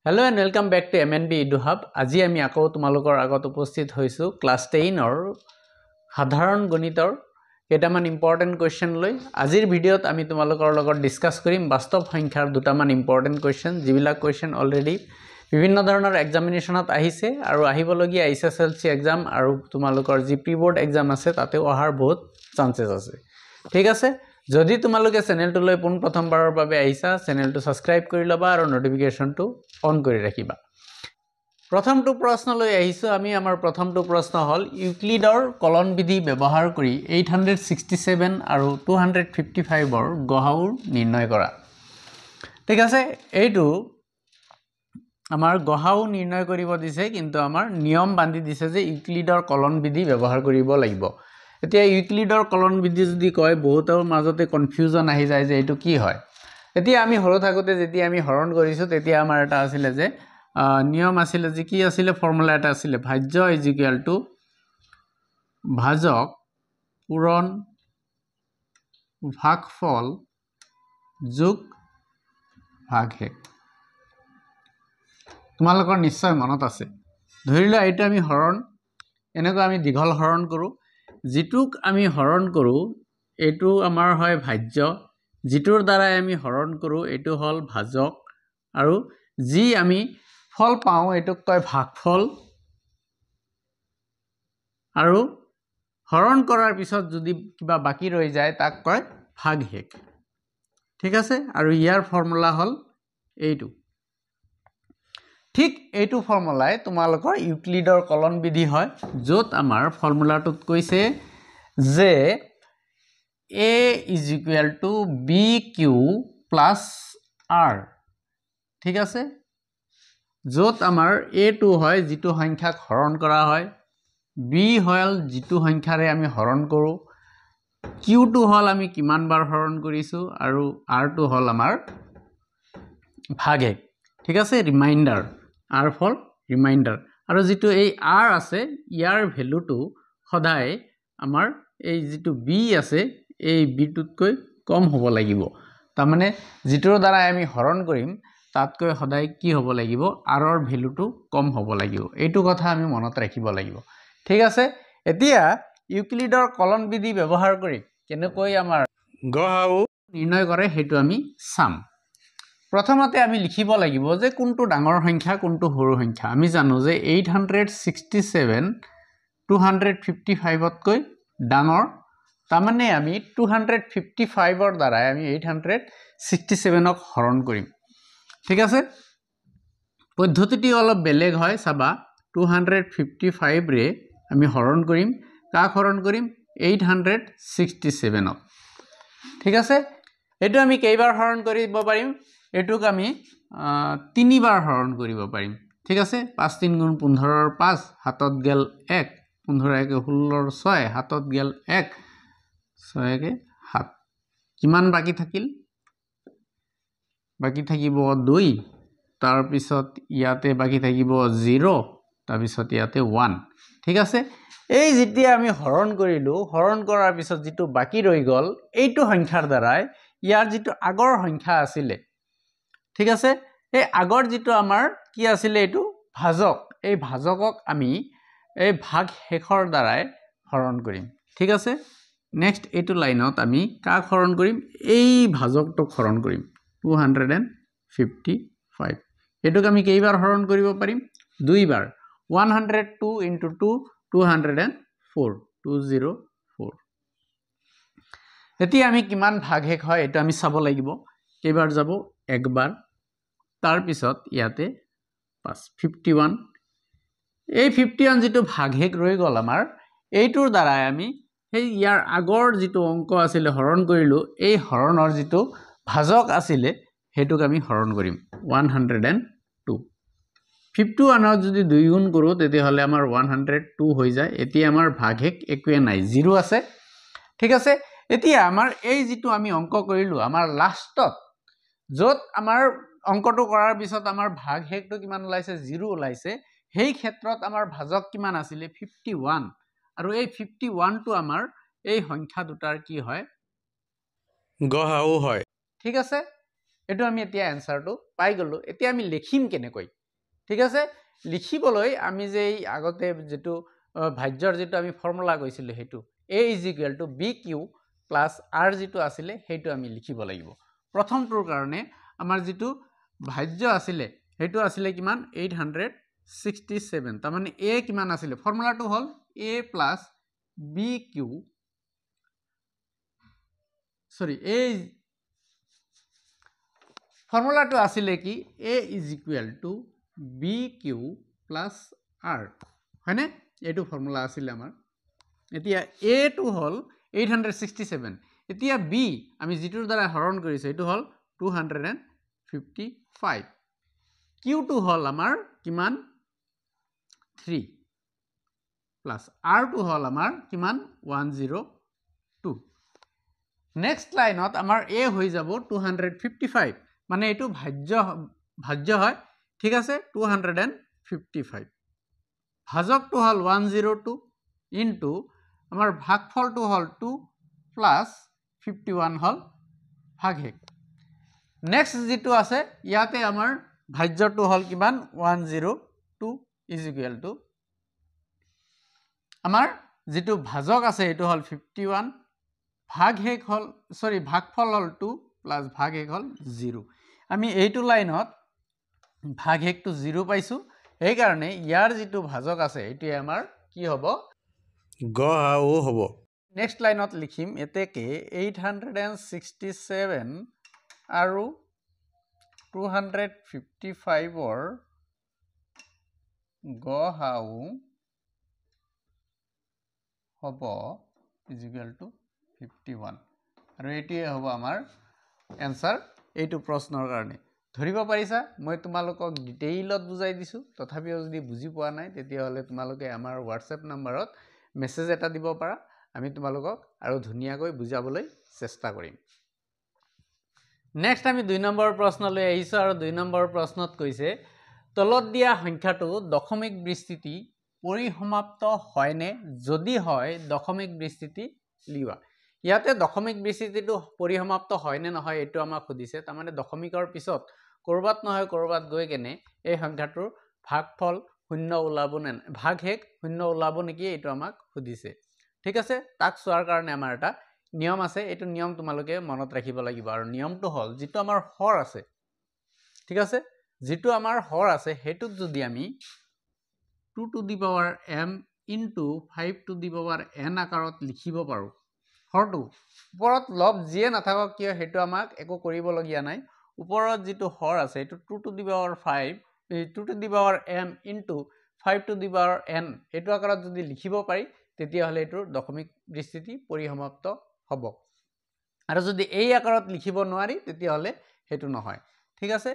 Hello and welcome back to MNB EduHub. আজি আমি আকৌ তোমালোকৰ আগত উপস্থিত হৈছো ক্লাস 10 ৰ সাধাৰণ গণিতৰ কেইটামান ইম্পৰ্টেন্ট কোৱেশ্চন লৈ আজিৰ ভিডিঅ'ত আমি তোমালোকৰ লগত ডিসকাস কৰিম বাস্তৱ সংখ্যাৰ দুটামান ইম্পৰ্টেন্ট কোৱেশ্চন যিবিলাক কোৱেশ্চন অলৰেডি বিভিন্ন ধৰণৰ এক্সামিনেশনত আহিছে আৰু আহিবলগীয়া SSLC এক্সাম আৰু তোমালোকৰ যি প্ৰি বোৰ্ড এক্সাম আছে তাতে অহাৰ বহুত চান্সেস আছে ঠিক আছে যদি তোমালোকে চেনেলটো লৈ পোন প্ৰথমবাৰৰ বাবে আহিছা চেনেলটো সাবস্ক্ৰাইব কৰি লবা আৰু নোটিফিকেশনটো অন কৰি ৰাখিবা প্ৰথমটো প্ৰশ্ন লৈ আহিছো আমি আমাৰ প্ৰথমটো প্ৰশ্ন হল ইউক্লিডৰ কলন বিধি ব্যৱহাৰ কৰি 867 আৰু 255 ৰ গহাউৰ নিৰ্ণয় কৰা ঠিক আছে এইটো আমাৰ গহাউ নিৰ্ণয় কৰিব দিছে কিন্তু আমাৰ নিয়ম বান্ধি দিছে যে ইউক্লিডৰ কলন বিধি ব্যৱহাৰ কৰিব লাগিব এতিয়া ইউক্লিডৰ কলন বিধি যদি কয় বহুতৰ মাজতে কনফিউজন আহি যায় যে এটো কি হয় এতিয়া আমি হৰু থাকোতে যেতিয়া আমি হৰণ কৰিছো তেতিয়া আমাৰ এটা আছিল যে নিয়ম আছিল যে কি আছিল ফৰ্মুলা এটা আছিল ভাজ্য ভাজক পূৰণ ভাগফল যোগ ভাগশেষ তোমালোকৰ নিশ্চয় মনত আছে ধৰিলা এটা আমি হৰণ এনেকৈ আমি দীঘল হৰণ কৰো জিটুক আমি হৰণ কৰো এটো আমাৰ হয় ভাজ্য জিটুৰ দ্বাৰা আমি হৰণ কৰো এটো হল ভাজক আৰু যি আমি ফল পাও এটোক কয় ভাগফল আৰু হৰণ কৰাৰ পিছত যদি কিবা বাকি ৰৈ যায় তাক কয় ভাগশেষ ঠিক আছে আৰু ইয়াৰ ফৰ্মুলা হল এইটো ঠিক এইটো ফৰ্মুলাই তোমালোকৰ ইউক্লিডৰ কলন বিধি হয় যত আমাৰ ফৰ্মুলাটোত কৈছে যে a = bq + r ঠিক আছে যত আমাৰ a টো হয় যেটো সংখ্যাক হৰণ কৰা হয় b হল যেটো সংখ্যাৰে আমি হৰণ কৰো q টো হল আমি কিমান বাৰ হৰণ কৰিছো আৰু r টো হল আমাৰ ভাগশেষ ঠিক আছে ৰিমাইন্ডাৰ r ফৰ ৰিমাইন্ডাৰ আৰু যেটো এই r আছে ইয়াৰ ভ্যালুটো সদায় আমাৰ এই যেটো b আছে এই b টোতকৈ কম হ'ব লাগিব তাৰ মানে যেটোৰ দ্বাৰা আমি হৰণ কৰিম তাতকৈ সদায় কি হ'ব লাগিব r ৰ ভ্যালুটো কম হ'ব লাগিব এইটো কথা আমি মনত ৰাখিব লাগিব ঠিক আছে এতিয়া ইউক্লিডৰ কলন বিধি ব্যৱহাৰ কৰি কেনেকৈ আমাৰ গহাউ নিৰ্ণয় কৰে হেতু আমি চাম প্ৰথমতে আমি লিখিব লাগিব যে কোনটো ডাঙৰ সংখ্যা কোনটো সৰু সংখ্যা আমি জানো যে 867 255 তকৈ ডাঙৰ তাৰমানে আমি 255 ৰ দ্বাৰা আমি 867 ক হৰণ কৰিম ঠিক আছে পদ্ধতিটি অলপ বেলেগ হয় চাবা 255 ৰে আমি হৰণ কৰিম কাক হৰণ কৰিম 867 ক ঠিক আছে এটো আমি কেইবাৰ হৰণ কৰিব পাৰিম এটুক আমি তিনিবাৰ হৰণ কৰিব পাৰিম ঠিক আছে 5 3 গুণ 15 ৰ 5 হাতত গেল 1 15 1 16 ৰ 6 হাতত গেল 1 6 কে 7 কিমান বাকি থাকিল বাকি থাকিব 2 তাৰ পিছত ইয়াতে বাকি থাকিব 0 তাৰ পিছত ইয়াতে 1 ঠিক আছে এই যেতিয়া আমি হৰণ কৰিলো হৰণ কৰাৰ পিছত যেটো বাকি ৰৈ গল এইটো সংখ্যাৰ দ্বাৰাই ইয়াৰ যেটো আগৰ সংখ্যা আছিল ঠিক আছে এই আগৰ যেটো আমাৰ কি আছিল এইটো ভাজক এই ভাজকক আমি এই ভাগশেষৰ দ্বাৰাই হৰণ কৰিম ঠিক আছে নেক্সট এইটো লাইনত আমি কাক হৰণ কৰিম এই ভাজকটোক হৰণ কৰিম 255 এটোক আমি কেইবাৰ হৰণ কৰিব পাৰিম দুইবাৰ 102 * 2 204 204 এতিয়া আমি কিমান ভাগশেষ হয় এটা আমি চাব লাগিব কেইবাৰ যাব একবাৰ তাৰ পিছত ইয়াতে 51 এই 51 যেটো ভাগশেষ ৰৈ গল আমাৰ এইটোৰ দ্বাৰা আমি এই ইয়াৰ আগৰ যেটো অংক আছিল হৰণ কৰিলো এই হৰণৰ যেটো ভাজক আছিল হেতুক আমি হৰণ কৰিম 102 51 ক যদি 2 গুণ কৰো তেতিয়া হলে আমাৰ 102 হৈ যায় এতিয়া আমাৰ ভাগশেষ একোৱে নাই 0 আছে ঠিক আছে এতিয়া আমাৰ এই যেটো আমি অংক কৰিলো আমাৰ লাষ্টত যত আমাৰ অংকটো কৰাৰ পিছত আমাৰ ভাগশেষটো কিমান ওলাইছে 0 ওলাইছে সেই ক্ষেত্ৰত আমাৰ ভাজক কিমান আছিল 51 আৰু এই 51 টো আমাৰ এই সংখ্যা দুটাৰ কি হয় গহাউ হয় ঠিক আছে এটো আমি এতিয়া এনসাৰটো পাই গলো এতিয়া আমি লিখিম কেনেকৈ ঠিক আছে লিখিবলৈ আমি যে আগতে যেটো ভাজ্যৰ যেটো আমি ফৰ্মুলা কৈছিল হেতু a = bq plus r যেটো আছিল হেতু আমি লিখিব লাগিব প্ৰথমটোৰ কাৰণে আমাৰ যেটো ভাজ্য আছিল হেতু আছিল কিমান 867 তাৰ মানে a কিমান আছিল ফৰ্মুলাটো হল a plus bq sorry a ফৰ্মুলাটো আছিল কি a = bq plus r হয়নে এটো ফৰ্মুলা আছিল আমাৰ এতিয়া a টো হল 867 এতিয়া b আমি যেটোৰ দ্বাৰা হৰণ কৰিছো এটো হল 255 q টো হল আমাৰ কিমান 3 প্লাস r টো হল আমাৰ কিমান 102 নেক্সট লাইনত আমাৰ a হৈ যাব 255 মানে এটো ভাজ্য হয় ঠিক আছে 255 ভাজকটো হল 102 ইনটু আমাৰ ভাগফলটো হল 2 প্লাস 51 হল ভাগহেক নেক্সট যেটো আছে ইয়াতে আমাৰ ভাজ্যটো হল কিমান 102 = আমাৰ যেটো ভাজক আছে এটো হল 51 ভাগহেক হল সরি ভাগফল হল 2 প্লাস ভাগহেক হল 0 আমি এইটো লাইনত ভাগহেকটো 0 পাইছো এই কাৰণে ইয়াৰ যেটো ভাজক আছে এটো আমাৰ কি হ'ব গহাও হ'ব নেক্সট লাইনত লিখিম এতেকে 867 আৰু 255 ৰ গহাও হ'ব = 51 আৰু এটিয়ে হ'ব আমাৰ এনসাৰ এইটো প্ৰশ্নৰ কাৰণে ধৰিব পাৰিছা মই তোমালোকক ডিটেইলত বুজাই দিছো তথাপিও যদি বুজি পোৱা নাই তেতিয়া হলে তোমালোকে আমাৰ WhatsApp নম্বৰত মেছেজ এটা দিব পাৰা আমি তোমালোকক আৰু ধুনিয়াকৈ বুজাবলৈ চেষ্টা কৰিম নেক্সট আমি 2 নম্বৰ প্ৰশ্নলৈ আহিছো আৰু 2 নম্বৰ প্ৰশ্নত কৈছে তলত দিয়া সংখ্যাটো দশমিক বিস্তৃতি পৰিসমাপ্ত হয়নে যদি হয় দশমিক বিস্তৃতি লিওয়া ইয়াতে দশমিক বিস্তৃতিটো পৰিসমাপ্ত হয়নে নহয় এটো আমাক খুদিছে তাৰ মানে দশমিকৰ পিছত কৰবাত নহয় কৰবাত গৈ কেনে এই সংখ্যাটোৰ ভাগফল শূন্য ওলাব নে ভাগহেক শূন্য ওলাব নেকি এটো আমাক খুদিছে ঠিক আছে তাক চোৱাৰ কাৰণে আমাৰ এটা নিয়ম আছে এটো নিয়ম তোমালোকে মনত ৰাখিব লাগিব আৰু নিয়মটো হল যেটো আমাৰ হৰ আছে ঠিক আছে যেটো আমাৰ হৰ আছে হেতুক যদি আমি 2 to the power m into 5 to the power n আকাৰত লিখিব পাৰো হৰটো ওপৰত লব যিয়ে নাথাকক কিয় হেতু আমাক একো কৰিব লগিয়া নাই ওপৰত যেটো হৰ আছে এটো 2 to the power 5 2 to the power m into 5 to the power n এটো আকাৰত যদি লিখিব পাৰি তেতিয়া হলে এটো দশমিক বিস্তৃতি পৰিসমাপ্ত হ'ব আৰু যদি এই আকাৰত লিখিব নোৱাৰি তেতিয়া হলে হেতু নহয় ঠিক আছে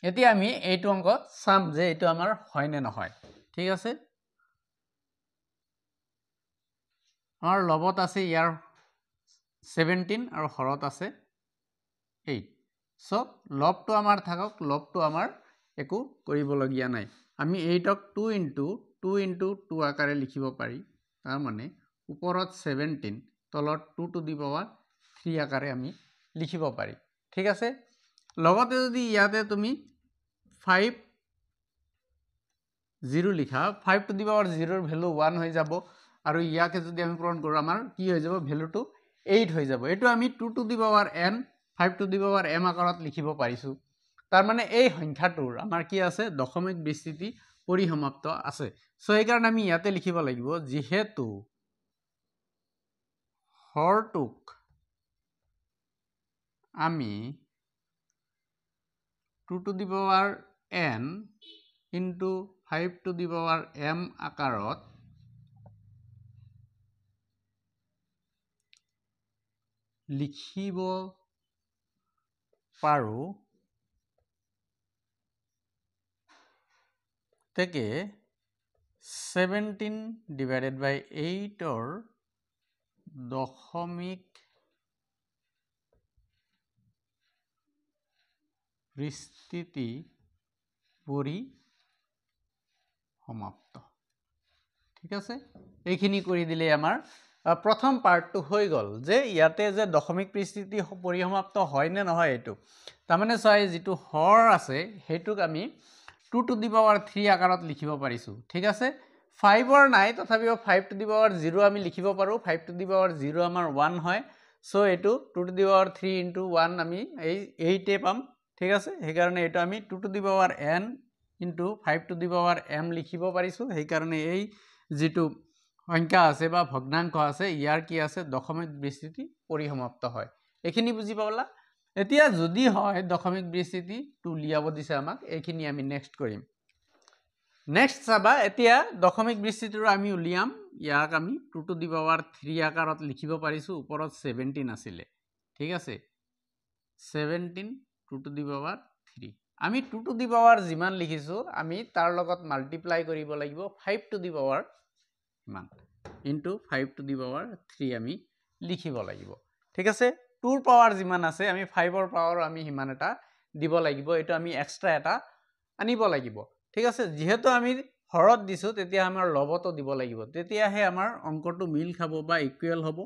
এতিয়া আমি এইটো অংক চাম যে এইটো আমাৰ হয় নে নহয় ঠিক আছে আমাৰ লবত আছে ইয়াৰ 17 আৰু হৰত আছে 8 সো লবটো আমাৰ থাকক লবটো আমাৰ একো কৰিব লগিয়া নাই আমি 8ক 2 into 2 আকাৰে লিখিব পাৰি তাৰ মানে ওপৰত 17 তলত 2 to the power 3 আকাৰে আমি লিখিব পাৰি ঠিক আছে লগতে যদি ইয়াতে তুমি 5 0 লিখা 5 to the power 0 ৰ ভ্যালু 1 হৈ যাব আৰু ইয়াকে যদি আমি পূৰণ কৰো আমাৰ কি হৈ যাব ভ্যালুটো 8 হৈ যাব এটো আমি 2 to the power n 5 to the power m আকাৰত লিখিব পাৰিছো তাৰ মানে এই সংখ্যাটোৰ আমাৰ কি আছে দশমিক বিস্তৃতি পৰিসমাপ্ত আছে সো এই কাৰণে আমি ইয়াতে লিখিব লাগিব যেহেতু হৰটোক আমি 2 to the power n into 5 to the power m আকাৰত লিখিব পাৰো থেকে 17 divided by 8 or দশমিক বিস্তৃতি পৰিসমাপ্ত ঠিক আছে এইখিনি কৰি দিলে আমাৰ প্ৰথম পাৰ্টটো হৈ গ'ল যে ইয়াতে যে দশমিক বিস্তৃতি পৰিসমাপ্ত হয় নে নহয় এইটো তাৰমানে চাই যিটো হৰ আছে সেইটোক আমি 2 to the power 3 আকাৰত লিখিব পাৰিছোঁ ঠিক আছে 5 নাই তথাপিও 5 to the power 0 আমি লিখিব পাৰোঁ 5 to the power 0 আমাৰ 1 হয় সো এইটো 2 to the power 3 into 1 আমি এই 8 পাম ঠিক আছে সেইকাৰণে এইটো আমি 2 to the power n into 5 to the power m লিখিব পাৰিছোঁ সেইকাৰণে এই যেটো সংখ্যা আছে বা ভগ্নাংক আছে ইয়াৰ কি আছে দশমিক বিস্তৃতি পৰিসমাপ্ত হয় এখিনি বুজি পালা এতিয়া যদি হয় দশমিক বিস্তৃতি টু লিয়াব দিছে আমাক এইখিনি আমি নেক্সট কৰিম নেক্সট চাবা এতিয়া দশমিক বিস্তৃতিৰ আমি উলিয়াম ইয়াক আমি 2 to the power 3 আকাৰত লিখিব পাৰিছো ওপৰত 17 আছিল ঠিক আছে 17 2 to the power 3 আমি 2 to the power যিমান লিখিছো আমি তাৰ লগত মাল্টিপ্লাই কৰিব লাগিব 5 to the power মান into 5 to the power 3 আমি লিখিব লাগিব ঠিক আছে 2 ৰ পাৱাৰ যিমান আছে আমি 5 ৰ পাৱাৰ আমি হিমান এটা দিব লাগিব এটা আমি এক্সট্ৰা এটা আনিব লাগিব ঠিক আছে যেহেতু আমি হৰত দিছো তেতিয়া আমাৰ লবটো দিব লাগিব তেতিয়াহে আমাৰ অংকটো মিল খাব বা ইকুৱেল হ'ব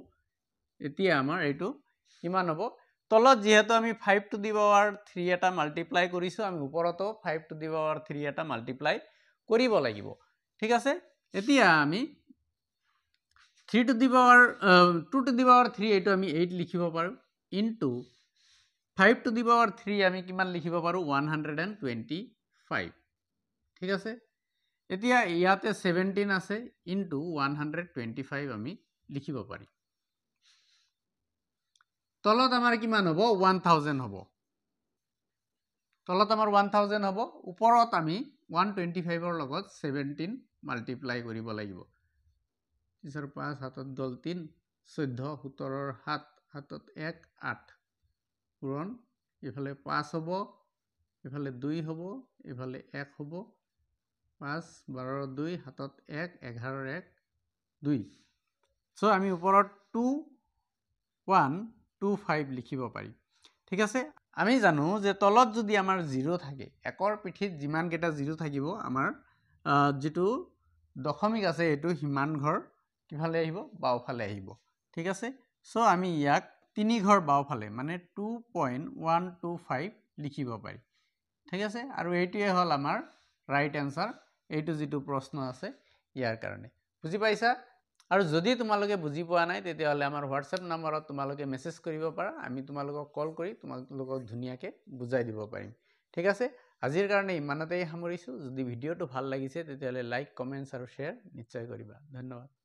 এতিয়া আমাৰ এইটো কিমান হ'ব তলত যেহেতু আমি 5 to the power 3 এটা মাল্টিপ্লাই কৰিছো আমি ওপৰতো 5 to the power 3 এটা মাল্টিপ্লাই কৰিব লাগিব ঠিক আছে এতিয়া আমি 3 to the power 2 to the power 3 এইটো আমি 8 লিখিব পাৰো into 5 to the power 3 আমি কিমান লিখিব পাৰো 125 ঠিক আছে এতিয়া ইয়াতে 17 আছে into 125 আমি লিখিব পাৰি তলত আমাৰ কিমান হ'ব 1000 হ'ব তলত আমাৰ 1000 হ'ব ওপৰত আমি 125 ৰ লগত 17 মাল্টিপ্লাই কৰিব লাগিব 3 5 হাতত গল 3 14 17 ৰ 7 হাতত 1 8 পূৰণ ইফালে 5 হ'ব ইফালে 2 হ'ব ইফালে 1 হ'ব 5 12 ৰ 2 হাতত 1 11 ৰ 1 2 সো আমি ওপৰত 2 1 2 5 লিখিব পাৰি ঠিক আছে আমি জানো যে তলত যদি আমাৰ 0 থাকে একৰ পিঠিত যিমান কেটা 0 থাকিব আমাৰ যেটো দশমিক আছে এটো হিমান ঘৰ কিফালে আহিব বাওফালে আহিব ঠিক আছে সো আমি ইয়াক তিনি ঘৰ বাওফালে মানে 2.125 লিখিব পাৰি ঠিক আছে আৰু এইটোৱে হল আমাৰ ৰাইট আনসাৰ এইটো যেটো প্ৰশ্ন আছে ইয়াৰ কাৰণে বুজি পাইছা আৰু যদি তোমালোকে বুজি পোৱা নাই তেতিয়া হলে আমাৰ WhatsApp নম্বৰত তোমালোকে মেছেজ কৰিব পাৰা আমি তোমালোকক কল কৰি তোমালোকক ধুনিয়াকে বুজাই দিব পাৰিম ঠিক আছে আজিৰ কাৰণে ইমানতেই সামৰিছো যদি ভিডিওটো ভাল লাগিছে তেতিয়া হলে লাইক কমেন্টছ আৰু শেয়াৰ নিশ্চয় কৰিবা ধন্যবাদ